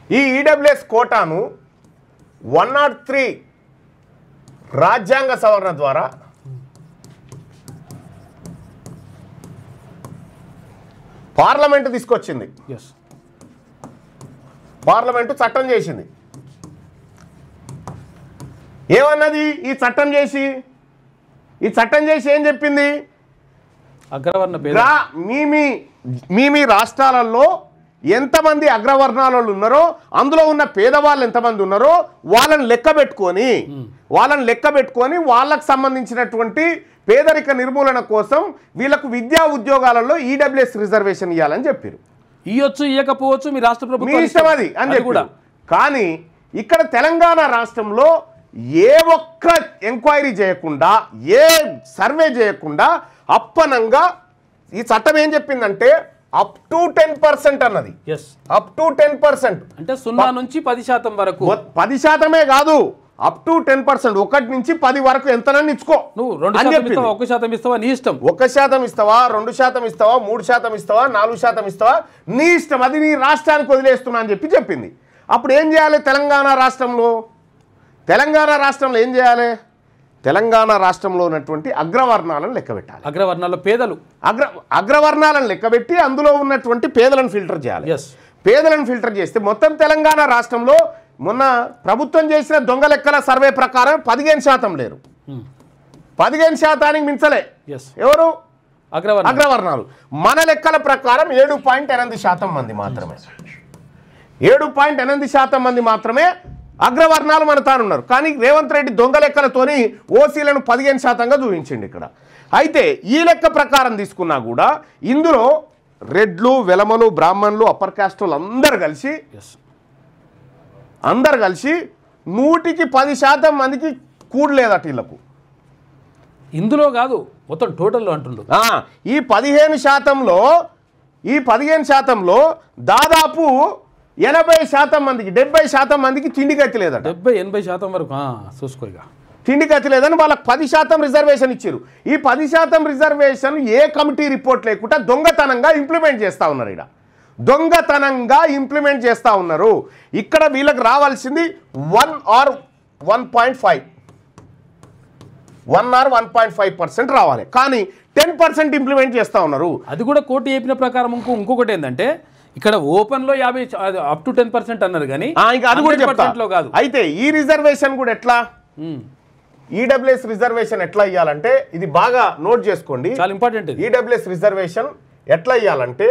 ఈ ఈడబ్ల్యూఎస్ కోటాను 103 రాజ్యాంగ సవరణ ద్వారా పార్లమెంటు తీసుకొచ్చింది. పార్లమెంటు చట్టం చేసింది. ఏమన్నది ఈ చట్టం చేసి ఏం చెప్పింది? మీ రాష్ట్రాలలో ఎంతమంది అగ్రవర్ణాలు ఉన్నారో అందులో ఉన్న పేదవాళ్ళు ఎంతమంది ఉన్నారో వాళ్ళని లెక్క పెట్టుకొని వాళ్ళకు సంబంధించినటువంటి పేదరిక నిర్మూలన కోసం వీళ్ళకు విద్యా ఉద్యోగాలలో ఈడబ్ల్యూఎస్ రిజర్వేషన్ ఇవ్వాలని చెప్పారు. ఇవ్వచ్చు ఇవ్వకపోవచ్చు మీ రాష్ట్ర ప్రభుత్వం మీ ఇష్టం అది అని చెప్పి కూడా. కానీ ఇక్కడ తెలంగాణ రాష్ట్రంలో ఏ ఒక్క ఎంక్వైరీ చేయకుండా ఏ సర్వే చేయకుండా అప్పనంగా ఈ చట్టం ఏం చెప్పిందంటే అప్ టు 10% అన్నది. అప్ టు 10% అంటే 0 నుంచి 10% వరకు. 10% కాదు, అప్ టు 10%. 1 నుంచి 10 వరకు ఎంతనని ఇచ్చుకో. నువ్వు 2% ఇస్తావా 1% ఇస్తావా నీ ఇష్టం. 1% ఇస్తావా 2% ఇస్తావా 3% ఇస్తావా 4% ఇస్తావా నీ ఇష్టం, అది నీ రాష్ట్రానికి వదిలేస్తున్నా అని చెప్పింది. అప్పుడు ఏం చేయాలి? తెలంగాణ రాష్ట్రంలో ఏం చేయాలి? తెలంగాణ రాష్ట్రంలో ఉన్నటువంటి అగ్రవర్ణాలను లెక్కబెట్టాలి. అగ్రవర్ణాల పేదలు అగ్రవర్ణాలను లెక్కబెట్టి అందులో ఉన్నటువంటి పేదలను ఫిల్టర్ చేయాలి. పేదలను ఫిల్టర్ చేస్తే మొత్తం తెలంగాణ రాష్ట్రంలో మొన్న ప్రభుత్వం చేసిన దొంగ లెక్కల సర్వే ప్రకారం 15% లేరు. 15% మించలే. ఎవరు? అగ్రవర్ణాలు. మన లెక్కల ప్రకారం 7.8% మంది మాత్రమే 7.8% మంది మాత్రమే అగ్రవర్ణాలు మన తానున్నారు. కానీ రేవంత్ రెడ్డి దొంగ లెక్కలతోని ఓసీలను 15%గా చూపించిండు ఇక్కడ. అయితే ఈ లెక్క ప్రకారం తీసుకున్నా కూడా ఇందులో రెడ్లు, వెలమలు, బ్రాహ్మణులు, అప్పర్ కాస్టులు అందరు కలిసి 100కి 10% మందికి కూడలేదట వీళ్ళకు. ఇందులో కాదు మొత్తం టోటల్లో అంటుండ్రు. ఈ 15%లో దాదాపు 80% మందికి 70% మందికి తిండి గతి లేదట. 70-80% వరకు చూసుకో. ఇక తిండి గతి లేదని వాళ్ళకి 10% రిజర్వేషన్ ఇచ్చారు. ఈ 10% రిజర్వేషన్ ఏ కమిటీ రిపోర్ట్ లేకుండా దొంగతనంగా ఇంప్లిమెంట్ చేస్తూ ఉన్నారు. ఇక్కడ వీళ్ళకి రావాల్సింది 1 or 1.5% రావాలి. కానీ 10% ఇంప్లిమెంట్ చేస్తూ ఉన్నారు. అది కూడా కోర్టు చెప్పిన ప్రకారం. ఇంకొకటి ఏంటంటే ఇక్కడ ఓపెన్ లో 50 అప్ టు 10% అన్నారు కానీ అది కూడా చెప్తాలో కాదు. అయితే ఈ రిజర్వేషన్ కూడా ఎట్లా, ఈడబ్ల్యూఎస్ రిజర్వేషన్ ఎట్లా ఇవ్వాలంటే ఇది బాగా నోట్ చేసుకోండి, చాలా ఇంపార్టెంట్. ఈడబ్ల్యూఎస్ రిజర్వేషన్ ఎట్లా ఇవ్వాలంటే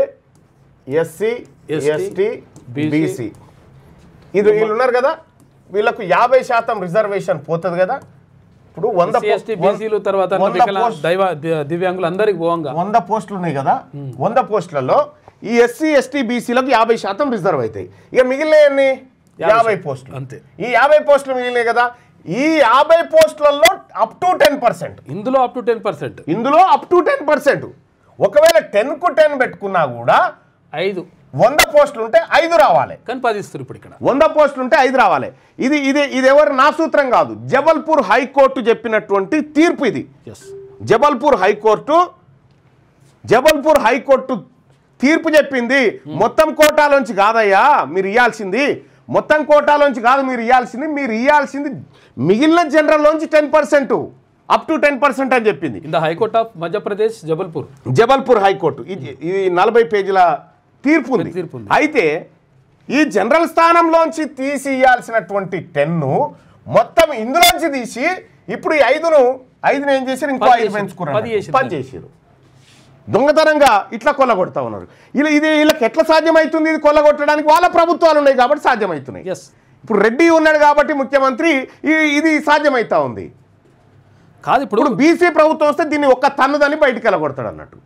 ఎస్సీ, ఎస్టీ, బీసీ వీళ్ళు ఉన్నారు కదా, వీళ్ళకు 50% రిజర్వేషన్ పోతుంది కదా. ఇప్పుడు 100 పోస్టులు ఉన్నాయి కదా. 100 పోస్టులలో ఈ ఎస్సీ, ఎస్టీ, బీసీలకు 50% రిజర్వ్ అవుతాయి. ఇక మిగిలినవన్నీ 50 పోస్టులు అంతే. ఈ 50 పోస్టులు మిగిలినాయి కదా. ఈ 50 పోస్టులలో అప్ టు 10%. ఇందులో అప్ టు 10%. ఒకవేళ 10కు 10 పెట్టుకున్నా కూడా 100 పోస్టులు ఉంటే 5 రావాలి. కానీ 10 ఇస్తారు. ఇప్పుడు ఇక్కడ 100 పోస్టులు ఉంటే 5 రావాలి. ఇది ఎవరు నా సూత్రం కాదు, జబల్పూర్ హైకోర్టు చెప్పినటువంటి తీర్పు ఇది. జబల్పూర్ హైకోర్టు తీర్పు చెప్పింది. మొత్తం కోటాలోంచి కాదయ్యా మీరు ఇవ్వాల్సింది, మీరు ఇవ్వాల్సింది మిగిలిన జనరల్లోంచి 10%, అప్ టు 10% అని చెప్పింది. High court of Madhya Pradesh Jabalpur high court. ఇది 40 పేజీల తీర్పు ఉంది. అయితే ఈ జనరల్ స్థానంలోంచి తీసి ఇవ్వాల్సినటువంటి 10 మొత్తం ఇందులోంచి తీసి ఇప్పుడు ఈ 5ను ఏం చేశారు, ఇంకో 5 పెంచుకున్నారు, 10 చేశారు. దొంగతనంగా ఇట్లా కొల్లగొడతా ఉన్నారు. వీళ్ళకి ఎట్లా సాధ్యమవుతుంది? ఇది కొల్లగొట్టడానికి వాళ్ళ ప్రభుత్వాలు ఉన్నాయి కాబట్టి సాధ్యమవుతున్నాయి. ఇప్పుడు రెడ్డి ఉన్నాడు కాబట్టి ముఖ్యమంత్రి ఇది సాధ్యమవుతా ఉంది కాదు. ఇప్పుడు బీసీ ప్రభుత్వం వస్తే దీన్ని ఒక్క తన్నుదని బయటికి వెళ్ళగొడతాడు అన్నట్టు.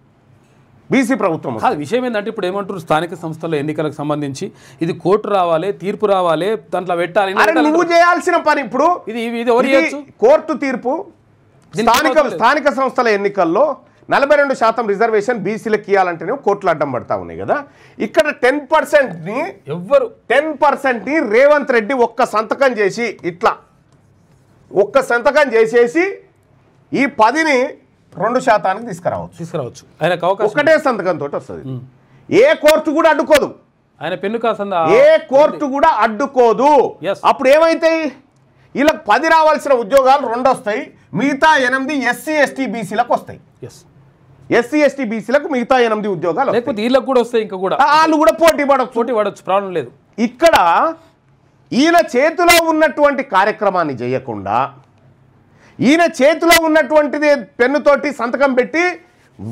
బీసీ ప్రభుత్వం కాదు. విషయం ఏంటంటే ఇప్పుడు ఏమంటారు, స్థానిక సంస్థల ఎన్నికలకు సంబంధించి ఇది కోర్టు రావాలి, తీర్పు రావాలి, దాంట్లో పెట్టాలి. నువ్వు చేయాల్సిన పని ఇప్పుడు కోర్టు తీర్పు. స్థానిక సంస్థల ఎన్నికల్లో 42% రిజర్వేషన్ బీసీలకు ఇవ్వాలంటేనే కోర్టులు అడ్డం పడతా ఉన్నాయి కదా. ఇక్కడ 10%ని రేవంత్ రెడ్డి ఒక్క సంతకం చేసేసి ఈ 10ని 2% తీసుకురావచ్చు. ఆయనకు అవకాశం ఒకటే సంతకంతో వస్తుంది. ఏ కోర్టు కూడా అడ్డుకోదు. ఆయన పెన్ను కాసంద ఏ కోర్టు కూడా అడ్డుకోదు. Yes. అప్పుడు ఏమైతాయి? వీళ్ళకి 10 రావాల్సిన ఉద్యోగాలు 2 వస్తాయి, మిగతా 8 ఎస్సీ ఎస్టీ బీసీలకు వస్తాయి. ఎస్సీ ఎస్టీ బీసీలకు మిగతా 8 ఉద్యోగాలు, లేకపోతే వీళ్ళకి కూడా వస్తాయి. ఇంకా కూడా వాళ్ళు కూడా పోటీ పడవచ్చు, ప్రాబ్లం లేదు. ఇక్కడ ఈయన చేతిలో ఉన్నటువంటి కార్యక్రమాన్ని చేయకుండా, ఈయన చేతిలో ఉన్నటువంటిది పెన్నుతోటి సంతకం పెట్టి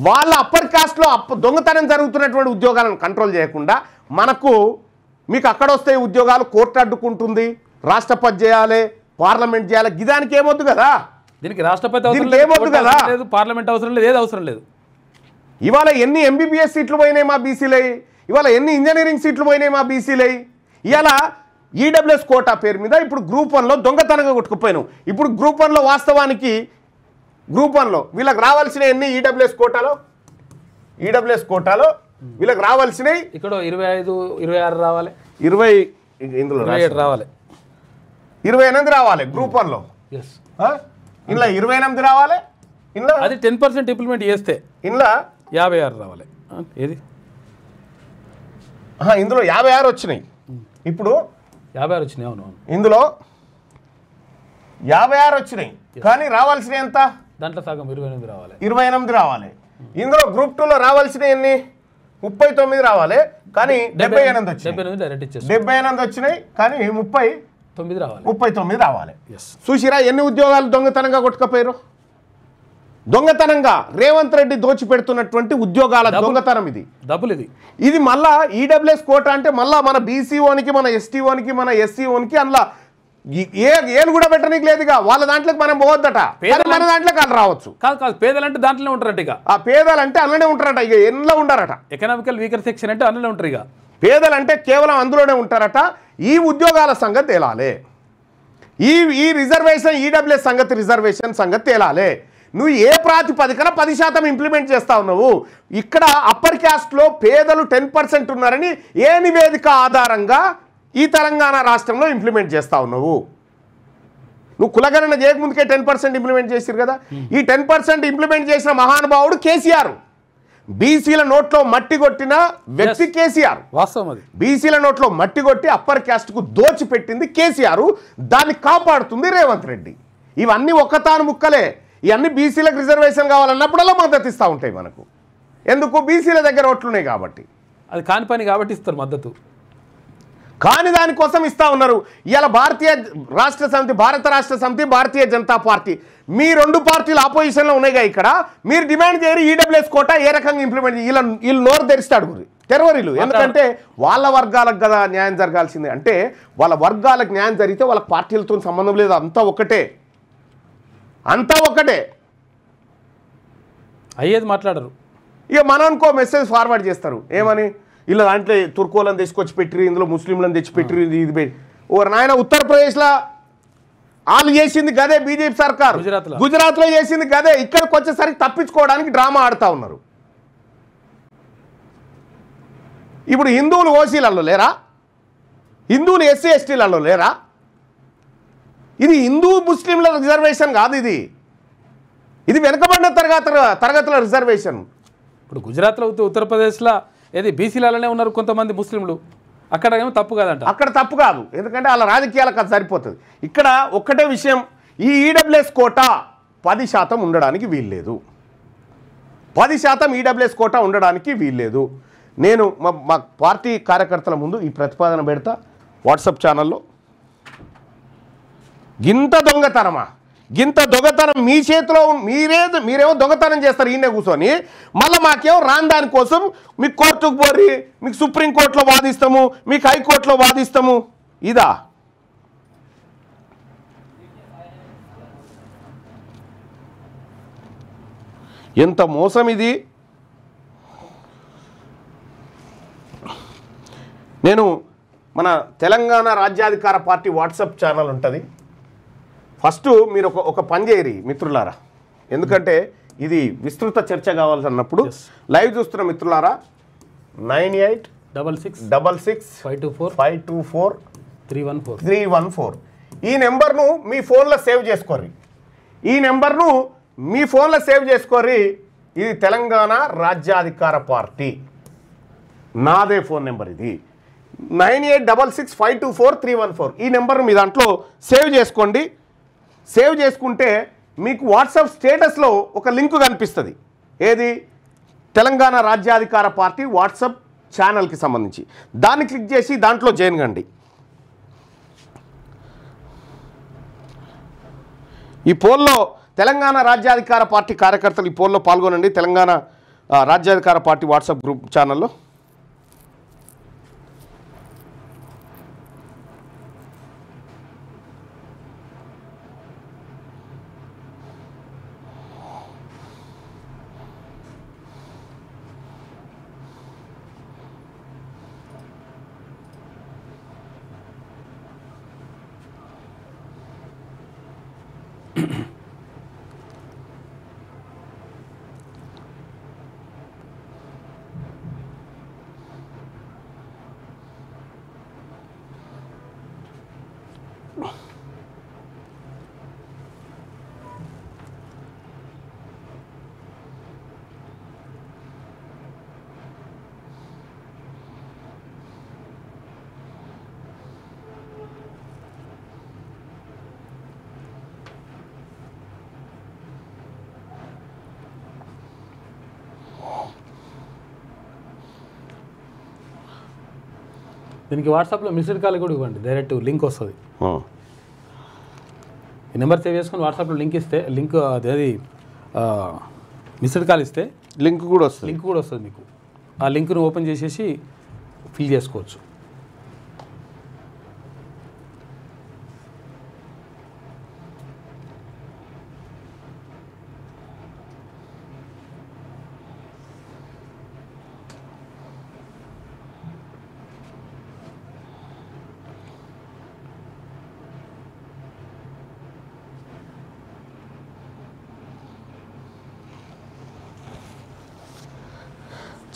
వాళ్ళ అప్పర్ కాస్ట్లో దొంగతనం జరుగుతున్నటువంటి ఉద్యోగాలను కంట్రోల్ చేయకుండా మీకు అక్కడ వస్తాయి ఉద్యోగాలు, కోర్టు అడ్డుకుంటుంది, రాష్ట్రపతి చేయాలి, పార్లమెంట్ చేయాలి, గిదానికి ఏమొద్దు కదా. దీనికి రాష్ట్రపతి ఏమొద్దు కదా, పార్లమెంట్ అవసరం లేదు, ఏది అవసరం లేదు. ఇవాళ ఎన్ని ఎంబీబీఎస్ సీట్లు పోయినాయి మా బీసీలై, ఇవాళ ఎన్ని ఇంజనీరింగ్ సీట్లు పోయినాయి మా బీసీలై. ఇవాళ ఈడబ్ల్యూఎస్ కోటా పేరు మీద ఇప్పుడు గ్రూప్ 1లో దొంగతనంగా కొట్టుకుపోయినాం. ఇప్పుడు గ్రూప్ 1లో వాస్తవానికి గ్రూప్ 1లో వీళ్ళకి రావాల్సిన ఎన్ని ఈడబ్ల్యూఎస్ కోటాలో వీళ్ళకి రావాల్సినవి ఇక్కడ 25, 26 రావాలి, 20 ఇందులో 27 రావాలి, 28 రావాలి గ్రూప్ 1లో. ఇంట్లో 28 రావాలి, ఇంట్లో అది 10% ఇంప్లిమెంట్ చేస్తే ఇంట్లో 56 రావాలి. ఏది ఇందులో 56 వచ్చినాయి, ఇప్పుడు 56 వచ్చినాయి. అవును, ఇందులో 56 వచ్చినాయి, కానీ రావాల్సిన ఎంత? దాంట్లో సగం 28 రావాలి, 28 రావాలి. ఇందులో గ్రూప్ 2లో రావాల్సిన ఎన్ని? 39 రావాలి, కానీ 78 వచ్చినాయి. డైరెక్ట్ ఇచ్చేసి 78 వచ్చినాయి, కానీ 39 రావాలి. చూసిరా ఎన్ని ఉద్యోగాలు దొంగతనంగా కొట్టుకపోయారు? దొంగతనంగా రేవంత్ రెడ్డి దోచిపెడుతున్నటువంటి ఉద్యోగాల దొంగతనం ఇది. డబ్బులు ఇది మళ్ళా ఈడబ్ల్యూఎస్ కోటా అంటే మళ్ళా మన బీసీఓనికి, మన ఎస్టీఓనికి, మన ఎస్సీఓనికి అందులో ఏను కూడా పెట్టడానికి లేదుగా. వాళ్ళ దాంట్లోకి మనం పోవద్దట, మన దాంట్లోకి వాళ్ళు రావచ్చు. కాదు, పేదలంటే దాంట్లోనే ఉంటారట. ఇక ఆ పేదలంటే అందులోనే ఉంటారట, ఇక ఎన్నో ఉంటారట. ఎకనామికల్ వీకర్ సెక్షన్ అంటే అందులోనే ఉంటారు. ఇక పేదలంటే కేవలం అందులోనే ఉంటారట. ఈ ఉద్యోగాల సంగతి తేలాలి, ఈ రిజర్వేషన్ ఈడబ్ల్యూఎస్ రిజర్వేషన్ సంగతి తేలాలి. నువ్వు ఏ ప్రాతిపదికన 10% ఇంప్లిమెంట్ చేస్తా ఉన్నావు? ఇక్కడ అప్పర్ క్యాస్ట్లో పేదలు 10% ఉన్నారని ఏ నివేదిక ఆధారంగా ఈ తెలంగాణ రాష్ట్రంలో ఇంప్లిమెంట్ చేస్తా ఉన్నావు? నువ్వు కులగణన చేయకముందుకే 10% ఇంప్లిమెంట్ చేసిరు కదా. ఈ 10% ఇంప్లిమెంట్ చేసిన మహానుభావుడు కేసీఆర్. బీసీల నోట్లో మట్టి కొట్టిన వ్యక్తి కేసీఆర్. వాస్తవం అది. బీసీల నోట్లో మట్టి కొట్టి అప్పర్ క్యాస్ట్కు దోచిపెట్టింది కేసీఆర్. దాన్ని కాపాడుతుంది రేవంత్ రెడ్డి. ఇవన్నీ ఒక్కతాను ముక్కలే. ఇవన్నీ బీసీలకు రిజర్వేషన్ కావాలన్నప్పుడల్లా మద్దతు ఇస్తూ ఉంటాయి మనకు. ఎందుకు? బీసీల దగ్గర ఓట్లున్నాయి కాబట్టి. అది కాని పని కాబట్టి ఇస్తారు మద్దతు. కానీ దానికోసం ఇస్తా ఉన్నారు. ఇవాళ భారత రాష్ట్ర సమితి, భారతీయ జనతా పార్టీ, మీ 2 పార్టీలు ఆపోజిషన్లో ఉన్నాయిగా. ఇక్కడ మీరు డిమాండ్ చేయరు ఈడబ్ల్యూఎస్ కోటా ఏ రకంగా ఇంప్లిమెంట్. వీళ్ళు నోరు తెరిస్తాడు తెరవరిలు. ఎందుకంటే వాళ్ళ వర్గాలకు కదా న్యాయం జరగాల్సిందే. అంటే వాళ్ళ వర్గాలకు న్యాయం జరిగితే వాళ్ళ పార్టీలతో సంబంధం లేదు, అంతా ఒకటే. అయ్యేది మాట్లాడరు. ఇక మనకో మెసేజ్ ఫార్వర్డ్ చేస్తారు, ఏమని? ఇలా దాంట్లో తుర్కోలను తెచ్చుకొచ్చి పెట్టిరు, ఇందులో ముస్లింలను తెచ్చిపెట్టిరు, ఇది ఓ నాయన ఉత్తరప్రదేశ్లో వాళ్ళు చేసింది గదే, బీజేపీ సర్కారు గుజరాత్లో చేసింది గదే. ఇక్కడికి వచ్చేసరికి తప్పించుకోవడానికి డ్రామా ఆడుతూ ఉన్నారు. ఇప్పుడు హిందువులు ఓసీలలో లేరా? హిందువులు ఎస్సీ ఎస్టీలలో లేరా? ఇది హిందూ ముస్లింల రిజర్వేషన్ కాదు, ఇది వెనుకబడిన తరగతుల రిజర్వేషన్. ఇప్పుడు గుజరాత్లో, ఉత్తరప్రదేశ్లో ఏది బీసీలలోనే ఉన్నారు కొంతమంది ముస్లింలు. అక్కడ ఏమో తప్పు కాదంట. అక్కడ తప్పు కాదు, ఎందుకంటే వాళ్ళ రాజకీయాలకు అది సరిపోతుంది. ఇక్కడ ఒక్కటే విషయం, ఈ ఈడబ్ల్యూఎస్ కోటా 10% ఉండడానికి వీల్లేదు. 10% ఈడబ్ల్యూఎస్ కోటా ఉండడానికి వీల్లేదు. నేను మా పార్టీ కార్యకర్తల ముందు ఈ ప్రతిపాదన పెడతా వాట్సాప్ ఛానల్లో. గింత దొంగతనం మీ చేతిలో, మీరేమో దొంగతనం చేస్తారు ఈయనే కూర్చొని. మళ్ళీ మాకేమో రాని దానికోసం మీకు కోర్టుకు పోరి, మీకు సుప్రీంకోర్టులో వాదిస్తాము, మీకు హైకోర్టులో వాదిస్తాము. ఇదా? ఎంత మోసం ఇది! నేను మన Telangana Rajyadhikara party WhatsApp channel ఉంటుంది. ఫస్ట్ మీరు ఒక పని చేయరు మిత్రులారా, ఎందుకంటే ఇది విస్తృత చర్చ కావాల్సినప్పుడు. లైవ్ చూస్తున్న మిత్రులారా, 9866524524 ఈ నెంబర్ను మీ ఫోన్లో సేవ్ చేసుకోర్రి. ఇది తెలంగాణ రాజ్యాధికార పార్టీ నాదే ఫోన్ నెంబర్. ఇది 9866524314 ఈ నెంబర్ మీ దాంట్లో సేవ్ చేసుకోండి. సేవ్ చేసుకుంటే మీకు వాట్సాప్ స్టేటస్లో ఒక లింక్ కనిపిస్తుంది. ఏది? తెలంగాణ రాజ్యాధికార పార్టీ వాట్సాప్ ఛానల్కి సంబంధించి. దాన్ని క్లిక్ చేసి దాంట్లో జాయిన్ కండి. ఈ పోల్లో తెలంగాణ రాజ్యాధికార పార్టీ కార్యకర్తలు ఈ పోల్లో పాల్గొనండి. Telangana Rajyadhikara party WhatsApp group ఛానల్లో. దీనికి వాట్సాప్లో మిస్డ్ కాల్ కూడా ఇవ్వండి, డైరెక్ట్ లింక్ వస్తుంది. ఈ నెంబర్ సేవ్ చేసుకొని వాట్సాప్లో లింక్ ఇస్తే లింక్ అది మిస్డ్ కాల్ ఇస్తే లింక్ కూడా వస్తుంది. మీకు. ఆ లింక్ను ఓపెన్ చేసేసి ఫిల్ చేసుకోవచ్చు.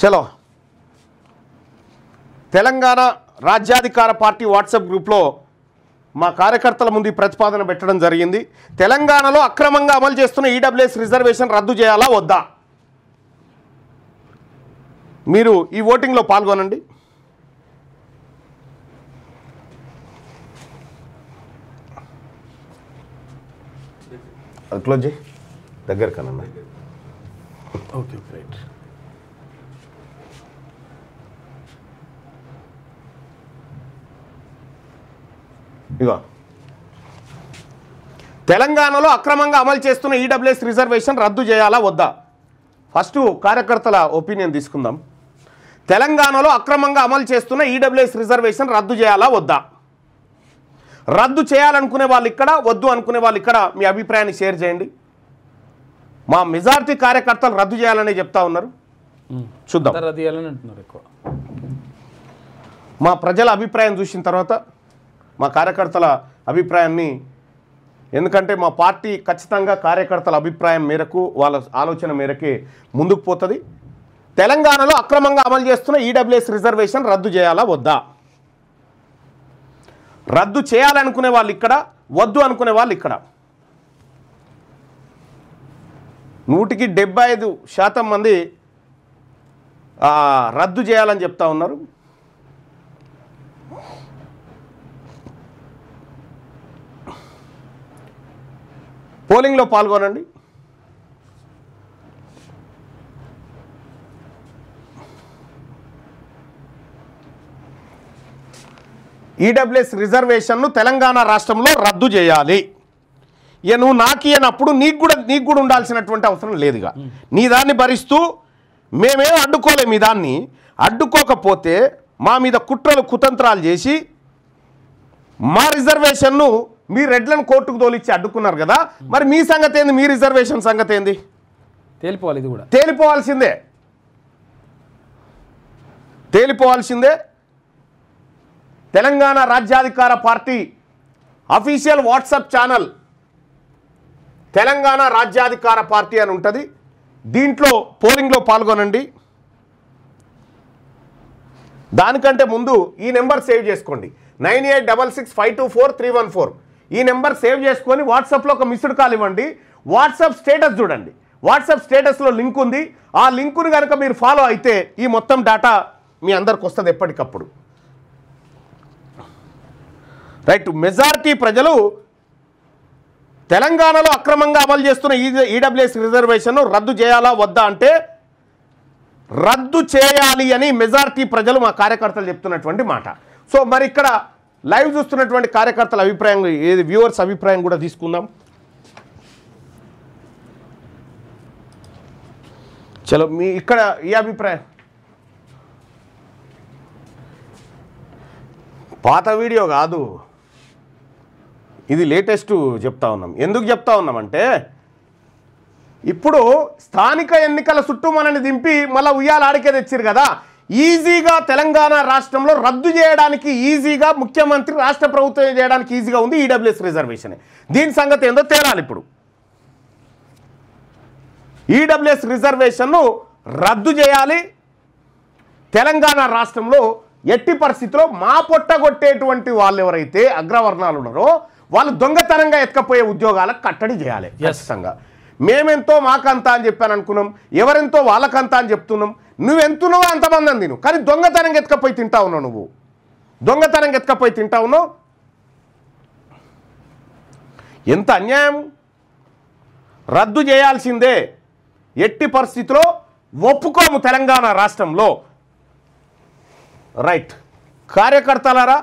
చలో, తెలంగాణ రాజ్యాధికార పార్టీ వాట్సాప్ గ్రూప్లో మా కార్యకర్తల ముందు ప్రతిపాదన పెట్టడం జరిగింది. తెలంగాణలో అక్రమంగా అమలు చేస్తున్న ఈడబ్ల్యూఎస్ రిజర్వేషన్ రద్దు చేయాలా వద్దా? మీరు ఈ ఓటింగ్లో పాల్గొనండి. అది క్లోజ్ చేయి, దగ్గర కన్నా. Okay, right. ఇగో, తెలంగాణలో అక్రమంగా అమలు చేస్తున్న ఈడబ్ల్యూఎస్ రిజర్వేషన్ రద్దు చేయాలా వద్దా? ఫస్ట్ కార్యకర్తల ఒపీనియన్ తీసుకుందాం. తెలంగాణలో అక్రమంగా అమలు చేస్తున్న ఈడబ్ల్యూఎస్ రిజర్వేషన్ రద్దు చేయాలా వద్దా? రద్దు చేయాలనుకునే వాళ్ళు ఇక్కడ, వద్దు అనుకునే వాళ్ళు ఇక్కడ మీ అభిప్రాయాన్ని షేర్ చేయండి. మా మెజారిటీ కార్యకర్తలు రద్దు చేయాలని చెప్తా ఉన్నారు. చూద్దాం. రద్దు చేయాలని అంటున్నారు ఎక్కువ. మా ప్రజల అభిప్రాయం చూసిన తర్వాత మా కార్యకర్తల అభిప్రాయాన్ని, ఎందుకంటే మా పార్టీ ఖచ్చితంగా కార్యకర్తల అభిప్రాయం మేరకు, వాళ్ళ ఆలోచన మేరకే ముందుకు పోతుంది. తెలంగాణలో అక్రమంగా అమలు చేస్తున్న ఈడబ్ల్యూఎస్ రిజర్వేషన్ రద్దు చేయాలా వద్దా? రద్దు చేయాలనుకునే వాళ్ళు ఇక్కడ, వద్దు అనుకునే వాళ్ళు ఇక్కడ. 175% మంది రద్దు చేయాలని చెప్తా ఉన్నారు. పోలింగ్లో పాల్గొనండి. ఈడబ్ల్యూఎస్ రిజర్వేషన్ను తెలంగాణ రాష్ట్రంలో రద్దు చేయాలి. ఇక నువ్వు నాకియనప్పుడు నీకు కూడా ఉండాల్సినటువంటి అవసరం లేదుగా. నీ దాన్ని భరిస్తూ మేమేం అడ్డుకోలే. మీ దాన్ని అడ్డుకోకపోతే మా మీద కుట్రలు కుతంత్రాలు చేసి మా రిజర్వేషన్ను మీ రెడ్లను కోర్టుకు తోలిచ్చి అడ్డుకున్నారు కదా. మరి మీ సంగతి ఏంది? మీ రిజర్వేషన్ సంగతి ఏంది? తేలిపోవాలి. ఇది కూడా తేలిపోవాల్సిందే. Telangana Rajyadhikara party official WhatsApp channel Telangana Rajyadhikara party అని ఉంటుంది. దీంట్లో పోలింగ్లో పాల్గొనండి. దానికంటే ముందు ఈ నెంబర్ సేవ్ చేసుకోండి, 9866524314. ఈ నెంబర్ సేవ్ చేసుకొని వాట్సాప్లో ఒక మిస్డ్ కాల్ ఇవ్వండి. వాట్సాప్ స్టేటస్ చూడండి. వాట్సాప్ స్టేటస్లో లింక్ ఉంది. ఆ లింకును కనుక మీరు ఫాలో అయితే ఈ మొత్తం డేటా మీ అందరికి వస్తుంది ఎప్పటికప్పుడు. రైట్. మెజారిటీ ప్రజలు తెలంగాణలో అక్రమంగా అమలు చేస్తున్న ఈడబ్ల్యూఎస్ రిజర్వేషన్ రద్దు చేయాలా వద్దా అంటే రద్దు చేయాలి అని మెజారిటీ ప్రజలు మా కార్యకర్తలు చెప్తున్నటువంటి మాట. సో మరి ఇక్కడ లైవ్ చూస్తున్నటువంటి కార్యకర్తల అభిప్రాయం, ఏది వ్యూవర్స్ అభిప్రాయం కూడా తీసుకుందాం. చలో మీ ఇక్కడ ఈ అభిప్రాయం. పాత వీడియో కాదు, ఇది లేటెస్ట్ చెప్తా ఉన్నాం. ఎందుకు చెప్తా ఉన్నామంటే ఇప్పుడు స్థానిక ఎన్నికల చుట్టూ మనల్ని దింపి మళ్ళీ ఉయ్యాల ఆడికే తెచ్చారు కదా. ఈజీగా తెలంగాణ రాష్ట్రంలో రద్దు చేయడానికి ఈజీగా ముఖ్యమంత్రి రాష్ట్ర ప్రభుత్వం చేయడానికి ఈజీగా ఉంది ఈడబ్ల్యూఎస్ రిజర్వేషన్. దీని సంగతి ఏందో తేలాలి. ఇప్పుడు ఈడబ్ల్యూఎస్ రిజర్వేషన్ను రద్దు చేయాలి. తెలంగాణ రాష్ట్రంలో ఎట్టి పరిస్థితిలో మా పొట్టగొట్టేటువంటి వాళ్ళు ఎవరైతే అగ్రవర్ణాలు ఉన్నారో వాళ్ళు దొంగతనంగా ఎత్తుకపోయే ఉద్యోగాలకు కట్టడి చేయాలి ఖచ్చితంగా. మేమెంతో మాకంతా అని చెప్పాను అనుకున్నాం, ఎవరెంతో వాళ్ళకంతా అని చెప్తున్నాం. నువ్వెంతున్నావో అంతమంది అని తిను, కానీ దొంగతనంగా ఎత్తుకపోయి తింటా ఉన్నావు. నువ్వు దొంగతనంగా ఎత్తుకపోయి తింటా ఉన్నావు. ఎంత అన్యాయం. రద్దు చేయాల్సిందే, ఎట్టి పరిస్థితిలో ఒప్పుకోము తెలంగాణ రాష్ట్రంలో. రైట్. కార్యకర్తలారా,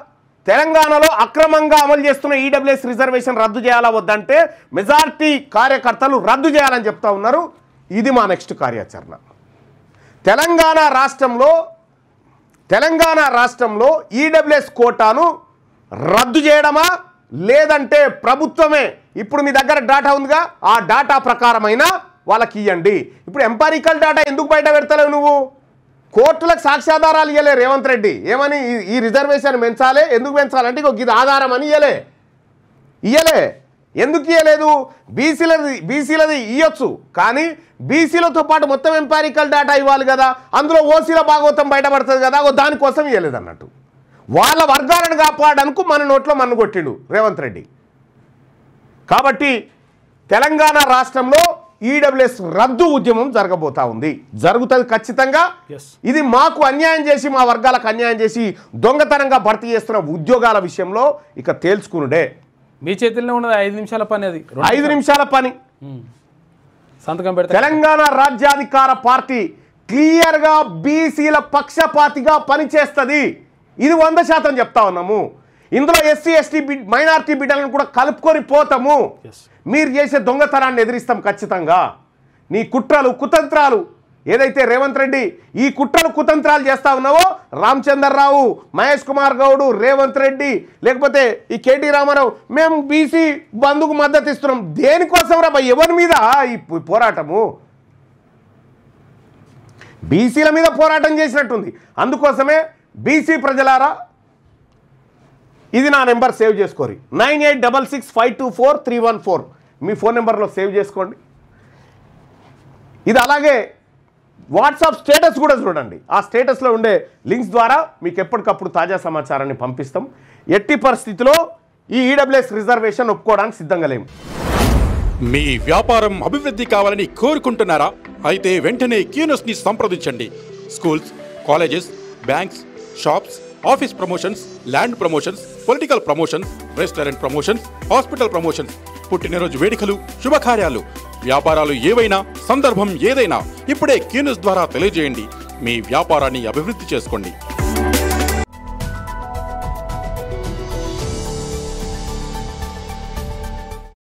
తెలంగాణలో అక్రమంగా అమలు చేస్తున్న ఈడబ్ల్యూఎస్ రిజర్వేషన్ రద్దు చేయాలా వద్దంటే మెజారిటీ కార్యకర్తలు రద్దు చేయాలని చెప్తా ఉన్నారు. ఇది మా నెక్స్ట్ కార్యాచరణ. తెలంగాణ రాష్ట్రంలో ఈడబ్ల్యూఎస్ కోటాను రద్దు చేయడమా లేదంటే ప్రభుత్వమే, ఇప్పుడు మీ దగ్గర డాటా ఉందిగా, ఆ డాటా ప్రకారమైన వాళ్ళకి ఇవ్వండి. ఇప్పుడు ఎంపారికల్ డాటా ఎందుకు బయట పెడతలేవు నువ్వు? కోర్టులకు సాక్ష్యాధారాలు ఇవ్వలే రేవంత్ రెడ్డి. ఏమని ఈ రిజర్వేషన్ పెంచాలి, ఎందుకు పెంచాలంటే ఇది ఆధారం అని ఇయ్యలే. ఎందుకు ఇవ్వలేదు? బీసీలది ఇవ్వచ్చు, కానీ బీసీలతో పాటు మొత్తం ఎంపారికల్ డేటా ఇవ్వాలి కదా. అందులో ఓసీల భాగవతం బయటపడుతుంది కదా, దానికోసం ఇవ్వలేదు అన్నట్టు. వాళ్ళ వర్గాలను కాపాడడానికి మన నోట్లో మన్ను కొట్టిండు రేవంత్ రెడ్డి. కాబట్టి తెలంగాణ రాష్ట్రంలో ఈడబ్ల్యూఎస్ రద్దు ఉద్యమం జరగబోతా ఉంది, జరుగుతుంది ఖచ్చితంగా. ఇది మాకు అన్యాయం చేసి, మా వర్గాలకు అన్యాయం చేసి దొంగతనంగా భర్తీ చేస్తున్న ఉద్యోగాల విషయంలో ఇక తేల్చుకునుడే. మీ చేతిలో ఉన్నది 5 నిమిషాల పని. అది 5 నిమిషాల పని. సంతకం పెడితే తెలంగాణ రాజ్యాధికార పార్టీ క్లియర్గా బీసీల పక్షపాతిగా పనిచేస్తుంది. ఇది 100% చెప్తా ఉన్నాము. ఇందులో ఎస్సీ ఎస్టీ మైనారిటీ బిడ్డలను కూడా కలుపుకొని పోతాము. మీరు చేసే దొంగతనాన్ని ఎదిరిస్తాం ఖచ్చితంగా. నీ కుట్రలు కుతంత్రాలు ఏదైతే రేవంత్ రెడ్డి ఈ కుట్రలు కుతంత్రాలు చేస్తా ఉన్నావో, రామచంద్రరావు, మహేష్ కుమార్ గౌడ్, రేవంత్ రెడ్డి, లేకపోతే ఈ కేటీ రామారావు, మేము బీసీ బంధుకు మద్దతు ఇస్తున్నాం. దేనికోసం రా? ఎవరి మీద ఈ పోరాటము? బీసీల మీద పోరాటం చేసినట్టుంది. అందుకోసమే బీసీ ప్రజలారా, ఇది నా నెంబర్ సేవ్ చేసుకోరి, 9866524314 మీ ఫోన్ నెంబర్లో సేవ్ చేసుకోండి. ఇది అలాగే వాట్సాప్ స్టేటస్ కూడా చూడండి. ఆ స్టేటస్లో ఉండే లింక్స్ ద్వారా మీకు ఎప్పటికప్పుడు తాజా సమాచారాన్ని పంపిస్తాం. ఎట్టి పరిస్థితిలో ఈ ఈడబ్ల్యూఎస్ రిజర్వేషన్ ఒప్పుకోవడానికి సిద్ధంగా లేము. మీ వ్యాపారం అభివృద్ధి కావాలని కోరుకుంటున్నారా? అయితే వెంటనే క్యూనస్ని సంప్రదించండి. Schools, colleges, banks, shops, office promotions, land promotions, political promotions, restaurant promotions, hospital promotions, పుట్టినరోజు వేడుకలు, శుభకార్యాలు, వ్యాపారాలు ఏవైనా, సందర్భం ఏదైనా ఇప్పుడే క్యూనస్ ద్వారా తెలియజేయండి. మీ వ్యాపారాన్ని అభివృద్ధి చేసుకోండి.